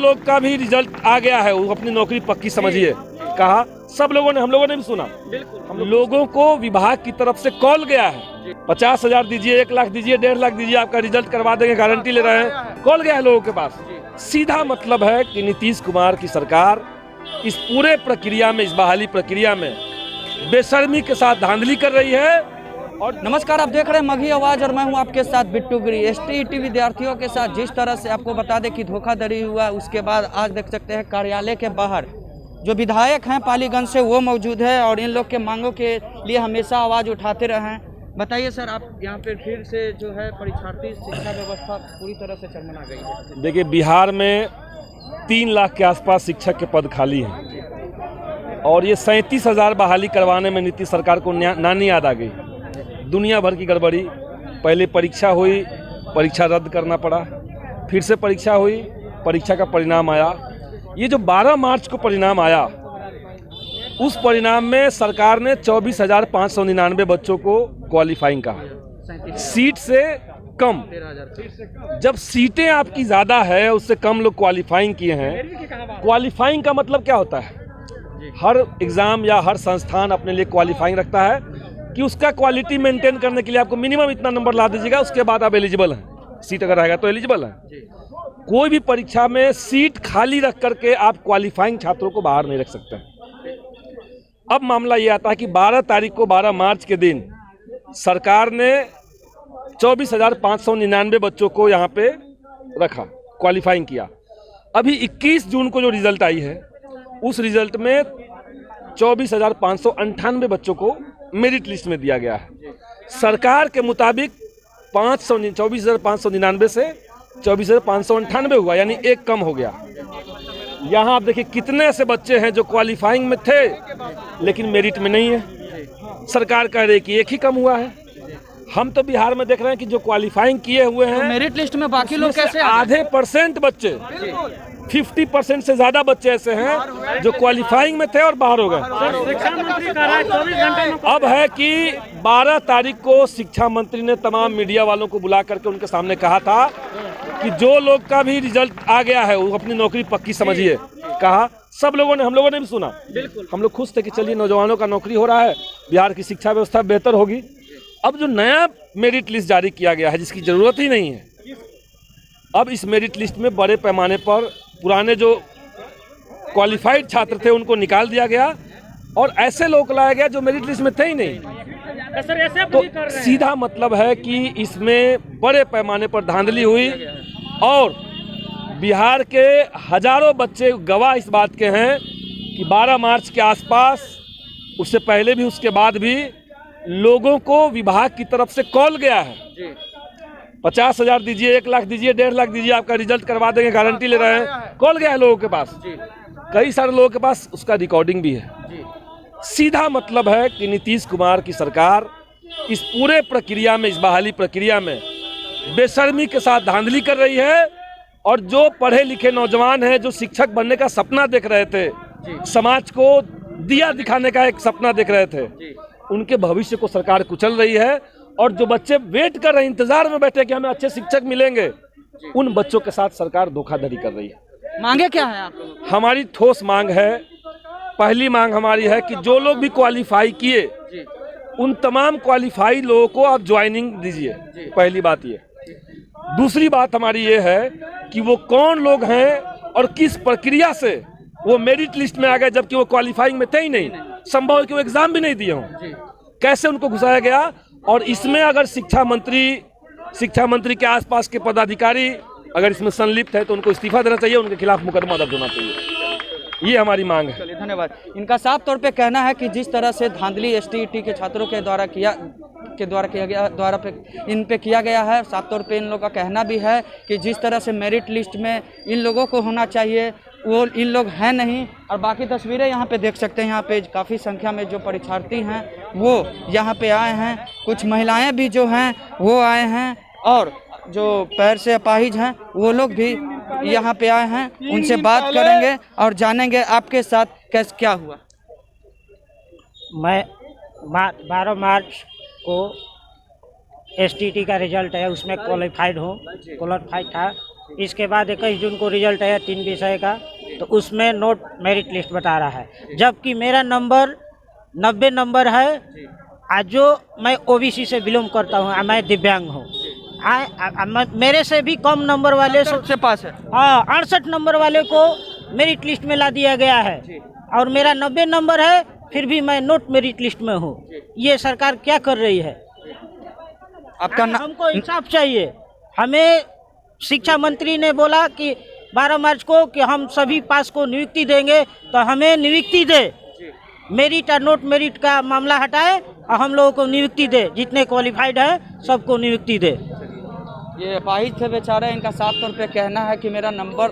लोग का भी रिजल्ट आ गया है, वो अपनी नौकरी पक्की समझिए। कहा सब लोगों ने, हम लोगों ने भी सुना, हम लोगों को विभाग की तरफ से कॉल गया है, 50,000 दीजिए, 1 लाख दीजिए, 1.5 लाख दीजिए, आपका रिजल्ट करवा देंगे, गारंटी ले रहे हैं। कॉल गया है लोगों के पास। सीधा मतलब है कि नीतीश कुमार की सरकार इस पूरे प्रक्रिया में, इस बहाली प्रक्रिया में बेशर्मी के साथ धांधली कर रही है। और नमस्कार, आप देख रहे हैं मघी आवाज और मैं हूं आपके साथ बिट्टू गिरी। एसटीईटी विद्यार्थियों के साथ जिस तरह से आपको बता दें कि धोखाधड़ी हुआ, उसके बाद आज देख सकते हैं कार्यालय के बाहर जो विधायक हैं पालीगंज से वो मौजूद है और इन लोग के मांगों के लिए हमेशा आवाज़ उठाते रहे हैं। बताइए सर, आप यहाँ पे फिर से जो है परीक्षार्थी शिक्षा व्यवस्था पूरी तरह से चरमरा गई है। देखिए, बिहार में 3 लाख के आसपास शिक्षक के पद खाली हैं और ये 37,000 बहाली करवाने में नीतीश सरकार को नानी याद आ गई। दुनिया भर की गड़बड़ी, पहले परीक्षा हुई, परीक्षा रद्द करना पड़ा, फिर से परीक्षा हुई, परीक्षा का परिणाम आया। ये जो 12 मार्च को परिणाम आया, उस परिणाम में सरकार ने 24,599 बच्चों को क्वालिफाइंग कहा, सीट से कम। जब सीटें आपकी ज़्यादा है, उससे कम लोग क्वालिफाइंग किए हैं। क्वालिफाइंग का मतलब क्या होता है? हर एग्ज़ाम या हर संस्थान अपने लिए क्वालिफाइंग रखता है कि उसका क्वालिटी मेंटेन करने के लिए आपको मिनिमम इतना नंबर ला दीजिएगा, उसके बाद आप एलिजिबल हैं। सीट अगर रहेगा तो एलिजिबल हैं। कोई भी परीक्षा में सीट खाली रख करके आप क्वालिफाइंग छात्रों को बाहर नहीं रख सकते हैं। अब मामला ये आता है कि 12 तारीख को, 12 मार्च के दिन सरकार ने 24,599 बच्चों को यहाँ पे रखा, क्वालिफाइंग किया। अभी 21 जून को जो रिजल्ट आई है, उस रिजल्ट में 24,598 बच्चों को मेरिट लिस्ट में दिया गया है। सरकार के मुताबिक 24,599 से 24,598 हुआ, यानी एक कम हो गया। यहाँ आप देखिए कितने ऐसे बच्चे हैं जो क्वालिफाइंग में थे लेकिन मेरिट में नहीं है। सरकार कह रही कि एक ही कम हुआ है। हम तो बिहार में देख रहे हैं कि जो क्वालिफाइंग किए हुए हैं, तो मेरिट लिस्ट में बाकी लोग कैसे? आधे % बच्चे, 50% से ज्यादा बच्चे ऐसे हैं जो क्वालिफाइंग में थे और बाहर हो गए। शिक्षा मंत्री कह रहा है 24 घंटे में। अब है कि 12 तारीख को शिक्षा मंत्री ने तमाम मीडिया वालों को बुला करके उनके सामने कहा था कि जो लोग का भी रिजल्ट आ गया है, वो अपनी नौकरी पक्की समझिए। कहा सब लोगों ने, हम लोगों ने भी सुना, हम लोग खुश थे कि चलिए नौजवानों का नौकरी हो रहा है, बिहार की शिक्षा व्यवस्था बेहतर होगी। अब जो नया मेरिट लिस्ट जारी किया गया है, जिसकी जरूरत ही नहीं है, अब इस मेरिट लिस्ट में बड़े पैमाने पर पुराने जो क्वालिफाइड छात्र थे उनको निकाल दिया गया और ऐसे लोग लाया गया जो मेरिट लिस्ट में थे ही नहीं। तो सीधा मतलब है कि इसमें बड़े पैमाने पर धांधली हुई और बिहार के हजारों बच्चे गवाह इस बात के हैं कि 12 मार्च के आसपास, उससे पहले भी उसके बाद भी लोगों को विभाग की तरफ से कॉल गया है, 50,000 दीजिए, 1 लाख दीजिए, 1.5 लाख दीजिए, आपका रिजल्ट करवा देंगे, गारंटी ले रहे हैं। कॉल गया है लोगों के पास, कई सारे लोगों के पास उसका रिकॉर्डिंग भी है। सीधा मतलब है कि नीतीश कुमार की सरकार इस पूरे प्रक्रिया में, इस बहाली प्रक्रिया में बेशर्मी के साथ धांधली कर रही है। और जो पढ़े लिखे नौजवान हैं, जो शिक्षक बनने का सपना देख रहे थे, समाज को दिया दिखाने का एक सपना देख रहे थे, उनके भविष्य को सरकार कुचल रही है। और जो बच्चे वेट कर रहे हैं, इंतजार में बैठे कि हमें अच्छे शिक्षक मिलेंगे, उन बच्चों के साथ सरकार धोखाधड़ी कर रही है। मांगे क्या है आप लोगों? हमारी ठोस मांग है, पहली मांग हमारी है कि जो लोग भी क्वालिफाई किए, उन तमाम क्वालिफाई लोगों को आप ज्वाइनिंग दीजिए, पहली बात ये। दूसरी बात हमारी ये है कि वो कौन लोग हैं और किस प्रक्रिया से वो मेरिट लिस्ट में आ गए, जबकि वो क्वालिफाइंग में थे ही नहीं। संभव है कि वो एग्जाम भी नहीं दिए हों, कैसे उनको घुसाया गया। और इसमें अगर शिक्षा मंत्री के आसपास के पदाधिकारी अगर इसमें संलिप्त है तो उनको इस्तीफा देना चाहिए, उनके खिलाफ मुकदमा दर्ज होना चाहिए। ये हमारी मांग है। चलिए, धन्यवाद। इनका साफ तौर पे कहना है कि जिस तरह से धांधली एसटीईटी के छात्रों के द्वारा इन पे किया गया है, साफ तौर पे इन लोगों का कहना भी है कि जिस तरह से मेरिट लिस्ट में इन लोगों को होना चाहिए, वो इन लोग हैं नहीं। और बाकी तस्वीरें यहाँ पे देख सकते हैं, यहाँ पे काफ़ी संख्या में जो परीक्षार्थी हैं वो यहाँ पे आए हैं, कुछ महिलाएं भी जो हैं वो आए हैं और जो पैर से अपाहिज हैं वो लोग भी यहाँ पे आए हैं। उनसे बात करेंगे और जानेंगे आपके साथ कैसे क्या हुआ। मैं 12 मार्च को एसटीटी का रिजल्ट है, उसमें क्वालिफाइड था इसके बाद 21 जून को रिजल्ट आया 3 विषय का, तो उसमें नोट मेरिट लिस्ट बता रहा है, जबकि मेरा नंबर 90 नंबर है। आज जो मैं ओबीसी से बिलोंग करता हूँ, मैं दिव्यांग हूँ, मेरे से भी कम नंबर वाले सबसे पास है। हाँ 68 नंबर वाले को मेरिट लिस्ट में ला दिया गया है, और मेरा 90 नंबर है, फिर भी मैं नोट मेरिट लिस्ट में हूँ। ये सरकार क्या कर रही है? आपका हमको इंसाफ चाहिए। हमें शिक्षा मंत्री ने बोला कि 12 मार्च को कि हम सभी पास को नियुक्ति देंगे, तो हमें नियुक्ति दे। मेरिट और नोट मेरिट का मामला हटाए और हम लोगों को नियुक्ति दे, जितने क्वालिफाइड है सबको नियुक्ति दे। ये अपाहिज थे बेचारे, इनका साफ तौर पे कहना है कि मेरा नंबर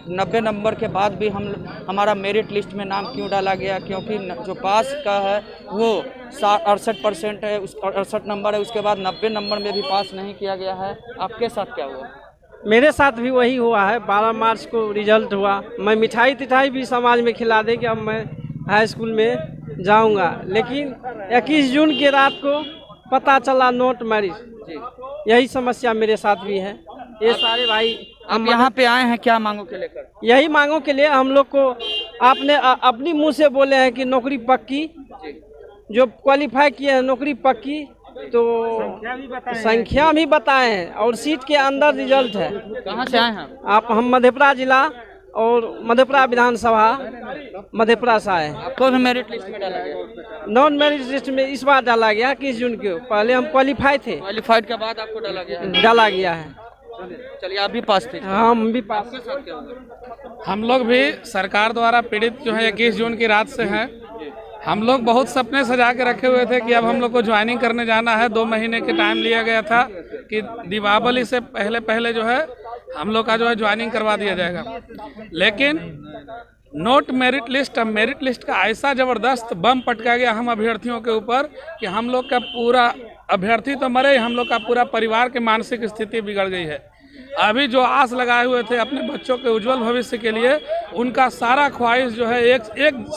90 नंबर के बाद भी हमारा मेरिट लिस्ट में नाम क्यों डाला गया, क्योंकि जो पास का है वो 68% है, उस 68 नंबर है, उसके बाद 90 नंबर में भी पास नहीं किया गया है। आपके साथ क्या हुआ? मेरे साथ भी वही हुआ है। 12 मार्च को रिजल्ट हुआ, मैं मिठाई तिठाई भी समाज में खिला दे कि अब मैं हाई स्कूल में जाऊंगा, लेकिन 21 जून की रात को पता चला नोट मेरिट। यही समस्या मेरे साथ भी है। ये सारे भाई हम यहाँ पे आए हैं क्या मांगों के लेकर? यही मांगों के लिए हम लोग को आपने अपनी मुंह से बोले हैं कि नौकरी पक्की, जो क्वालिफाई किए हैं नौकरी पक्की, तो संख्या भी बताए हैं और सीट के अंदर रिजल्ट है। कहाँ से आए हैं आप? हम मधेपुरा जिला और मधेपुरा विधानसभा मधेपुरा से आए हैं। आपको भी मेरिट लिस्ट में डाला गया? नॉन मेरिट लिस्ट में इस बार डाला गया 21 जून को। पहले हम क्वालिफाई थे, क्वालिफाइड के बाद आपको डाला गया है? डाला गया है। चलिए आप भी पास थे? हम भी पास। आपके साथ क्या हुआ? हम लोग भी सरकार द्वारा पीड़ित जो है 21 जून की रात से हैं। हम लोग बहुत सपने सजा के रखे हुए थे कि अब हम लोग को ज्वाइनिंग करने जाना है। 2 महीने के टाइम लिया गया था कि दीपावली से पहले जो है हम लोग का जो है ज्वाइनिंग करवा दिया जाएगा, लेकिन नोट मेरिट लिस्ट, अब मेरिट लिस्ट का ऐसा ज़बरदस्त बम पटका गया हम अभ्यर्थियों के ऊपर कि हम लोग का पूरा अभ्यर्थी तो मरे, हम लोग का पूरा परिवार की मानसिक स्थिति बिगड़ गई है। अभी जो आस लगाए हुए थे अपने बच्चों के उज्जवल भविष्य के लिए, उनका सारा ख्वाहिश जो है एक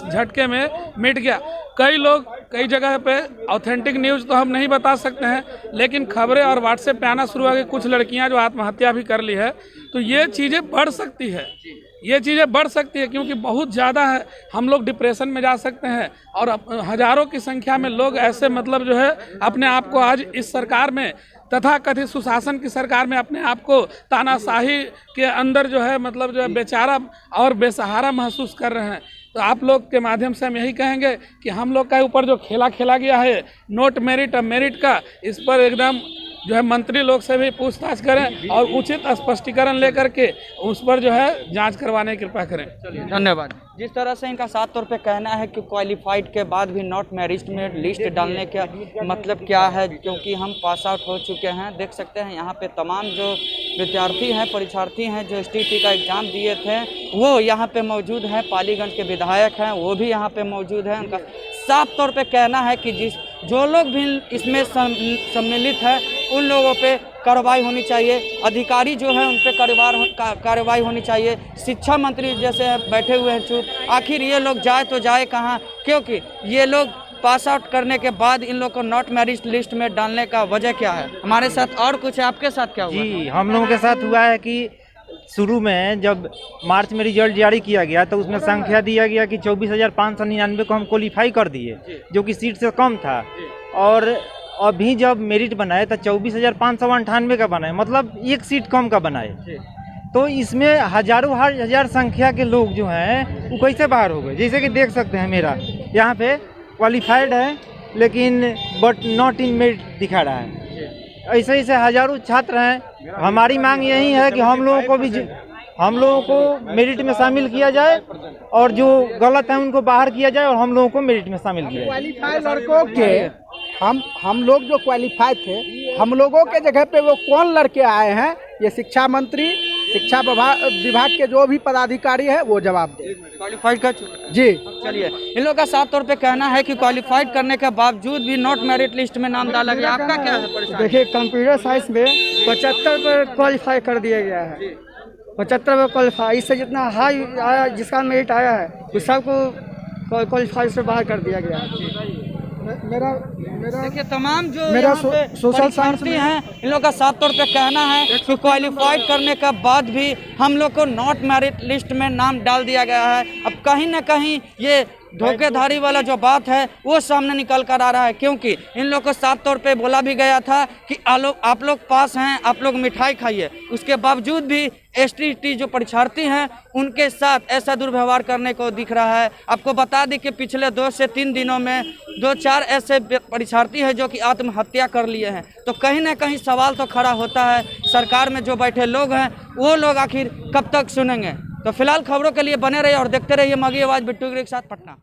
झटके में मिट गया। कई लोग कई जगह पे ऑथेंटिक न्यूज़ तो हम नहीं बता सकते हैं, लेकिन खबरें और व्हाट्सएप पे आना शुरू हो गई, कुछ लड़कियां जो आत्महत्या भी कर ली है। तो ये चीज़ें बढ़ सकती है, ये चीज़ें बढ़ सकती है, क्योंकि बहुत ज़्यादा है, हम लोग डिप्रेशन में जा सकते हैं। और हज़ारों की संख्या में लोग ऐसे मतलब जो है अपने आप को आज इस सरकार में, तथा कथित सुशासन की सरकार में, अपने आप को तानाशाही के अंदर जो है मतलब जो है बेचारा और बेसहारा महसूस कर रहे हैं। तो आप लोग के माध्यम से हम यही कहेंगे कि हम लोग का ऊपर जो खेला गया है नोट मेरिट और मेरिट का, इस पर एकदम जो है मंत्री लोग से भी पूछताछ करें और उचित स्पष्टीकरण लेकर के उस पर जो है जांच करवाने की कृपा करें। धन्यवाद। जिस तरह से इनका साफ तौर पे कहना है कि क्वालिफाइड के बाद भी नॉट मेरिट में लिस्ट डालने का मतलब क्या है, क्योंकि हम पास आउट हो चुके हैं। देख सकते हैं यहाँ पे तमाम जो विद्यार्थी हैं, परीक्षार्थी हैं जो STT का एग्ज़ाम दिए थे वो यहाँ पे मौजूद हैं। पालीगंज के विधायक हैं वो भी यहाँ पे मौजूद हैं। उनका साफ तौर पे कहना है कि जो लोग भी इसमें सम्मिलित हैं उन लोगों पे कार्रवाई होनी चाहिए, अधिकारी जो है उन पे कार्रवाई होनी चाहिए। शिक्षा मंत्री जैसे बैठे हुए हैं चुप, आखिर ये लोग जाए तो जाए कहाँ, क्योंकि ये लोग पास आउट करने के बाद इन लोग को नॉट मेरिट लिस्ट में डालने का वजह क्या है? हमारे साथ और कुछ है, आपके साथ क्या हुआ? जी, हम लोगों के साथ हुआ है कि शुरू में जब मार्च में रिजल्ट जारी किया गया तो उसमें संख्या दिया गया कि 24,599 को हम क्वालिफाई कर दिए, जो कि सीट से कम था। और अभी जब मेरिट बनाए तो 24,598 का बनाए, मतलब 1 सीट कम का बनाए। तो इसमें हजारों हजार संख्या के लोग जो हैं वो कैसे बाहर हो गए? जैसे कि देख सकते हैं मेरा यहाँ पे क्वालिफाइड है लेकिन बट नॉट इन मेरिट दिखा रहा है। ऐसे ऐसे हजारों छात्र हैं। हमारी मांग यही है कि हम लोगों को मेरिट में शामिल किया जाए और जो गलत है उनको बाहर किया जाए और हम लोगों को मेरिट में शामिल किया जाए। क्वालिफाइड लड़कों के हम लोग जो क्वालिफाइड थे, हम लोगों के जगह पे वो कौन लड़के आए हैं, ये शिक्षा मंत्री, शिक्षा विभाग के जो भी पदाधिकारी है वो जवाब दे। क्वालिफाइड कर जी। चलिए, इन लोगों का साफ तौर पे कहना है कि क्वालिफाइड करने के बावजूद भी नॉट मेरिट लिस्ट में नाम डाला गया। आपका क्या है परेशानी? देखिए, कंप्यूटर साइंस में 75 पर क्वालिफाई कर दिया गया है। 75 पर क्वालिफाई, इससे जितना हाई आया, जिसका मेरिट आया है उस सबको क्वालिफाई से बाहर कर दिया गया है। मेरा मेरा देखिए तमाम जो मेरा यहाँ पे सोशल साइंस परीक्षार्थी हैं इन लोग का साफ तौर पे कहना है कि क्वालिफाइड करने के बाद भी हम लोग को नॉट मेरिट लिस्ट में नाम डाल दिया गया है। अब कहीं ना कहीं ये धोखेधारी वाला जो बात है वो सामने निकल कर आ रहा है, क्योंकि इन लोग को साफ तौर पे बोला भी गया था कि आप लोग पास हैं, आप लोग मिठाई खाइए। उसके बावजूद भी ST जो परीक्षार्थी हैं उनके साथ ऐसा दुर्व्यवहार करने को दिख रहा है। आपको बता दें कि पिछले 2 से 3 दिनों में 2-4 ऐसे परीक्षार्थी हैं जो कि आत्महत्या कर लिए हैं। तो कहीं ना कहीं सवाल तो खड़ा होता है, सरकार में जो बैठे लोग हैं वो लोग आखिर कब तक सुनेंगे। तो फिलहाल खबरों के लिए बने रहिए और देखते रहिए मगही आवाज़ बिट्टू गिरी के साथ पटना।